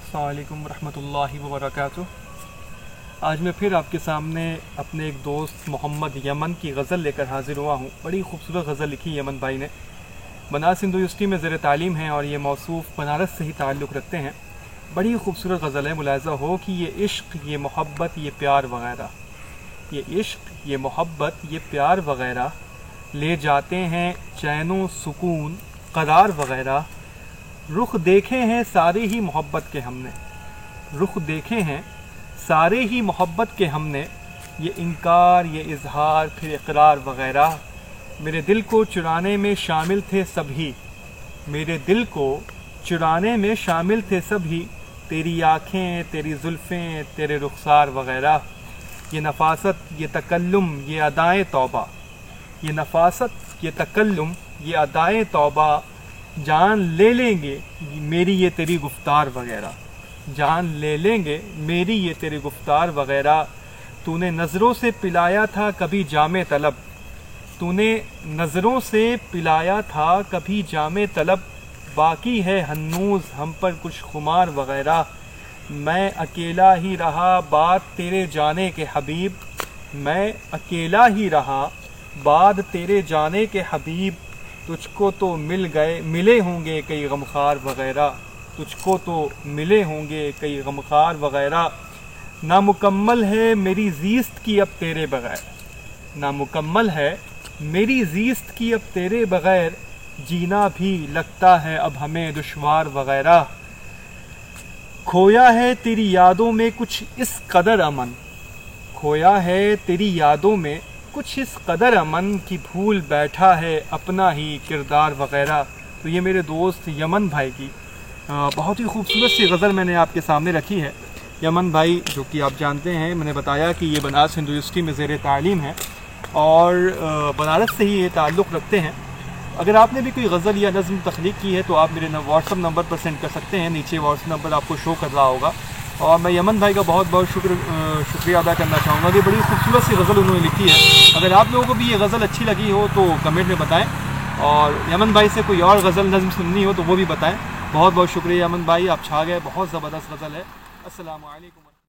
अस्सलाम वालेकुम रहमतुल्लाहि व बरकातुहू। आज मैं फिर आपके सामने अपने एक दोस्त मोहम्मद यमन की गज़ल लेकर हाज़िर हुआ हूँ। बड़ी खूबसूरत गज़ल लिखी यमन भाई ने। बनारस हिंदू यूनिवर्सिटी में ज़ेर तालीम है और ये मौसूफ़ बनारस से ही ताल्लुक़ रखते हैं। बड़ी खूबसूरत गज़ल है। मुलाहिज़ा हो कि ये इश्क़, ये मोहब्बत, ये प्यार वग़ैरह, ये इश्क़, ये मोहब्बत, ये प्यार वग़ैरह ले जाते हैं चैनो सुकून करार वग़ैरह। रुख देखे हैं सारे ही मोहब्बत के हमने, रुख देखे हैं सारे ही मोहब्बत के हमने, ये इनकार, ये इजहार, फिर इकरार वग़ैरह। मेरे दिल को चुराने में शामिल थे सभी, मेरे दिल को चुराने में शामिल थे सभी, तेरी आँखें, तेरी जुल्फ़ें, तेरे रुखसार वग़ैरह। ये नफासत, ये तकल्लुम, ये अदाएँ तौबा, ये नफासत, ये तकल्लुम, ये अदाएँ तौबा, जान ले लेंगे मेरी ये तेरी गुफ्तार वग़ैरह, जान ले लेंगे मेरी ये तेरी गुफ्तार वग़ैरह। तूने नज़रों से पिलाया था कभी जामे तलब, तूने नज़रों से पिलाया था कभी जामे तलब, बाकी है हन्नूज़ हम पर कुछ खुमार वग़ैरह। मैं अकेला ही रहा बाद तेरे जाने के हबीब, मैं अकेला ही रहा बाद तेरे जाने के हबीब, तुझको तो मिले होंगे कई गमखार वग़ैरह, तुझको तो मिले होंगे कई गमखार वग़ैरह। नामुकम्मल है मेरी ज़ीस्त की अब तेरे बग़ैर, नामुकम्मल है मेरी ज़ीस्त की अब तेरे बग़ैर, जीना भी लगता है अब हमें दुश्वार वग़ैरह। खोया है तेरी यादों में कुछ इस कदर अमन, खोया है तेरी यादों में कुछ इस कदर अमन की भूल बैठा है अपना ही किरदार वग़ैरह। तो ये मेरे दोस्त यमन भाई की बहुत ही खूबसूरत सी गज़ल मैंने आपके सामने रखी है। यमन भाई जो कि आप जानते हैं, मैंने बताया कि ये बनारस हिंदू यूनिवर्सिटी में ज़ेर तालीम है और बनारस से ही ये ताल्लुक़ रखते हैं। अगर आपने भी कोई गज़ल या नज़्म तख्लीक़ की है तो आप मेरे व्हाट्सअप नंबर पर सेंड कर सकते हैं। नीचे व्हाट्सअप नंबर आपको शो कर रहा होगा। और मैं यमन भाई का बहुत बहुत शुक्रिया अदा करना चाहूँगा कि बड़ी खूबसूरत सी गज़ल उन्होंने लिखी है। अगर आप लोगों को भी ये गज़ल अच्छी लगी हो तो कमेंट में बताएं, और यमन भाई से कोई और गज़ल नज़्म सुननी हो तो वो भी बताएं। बहुत बहुत शुक्रिया यमन भाई, आप छा गए। बहुत ज़बरदस्त गज़ल है। अस्सलामु अलैकुम।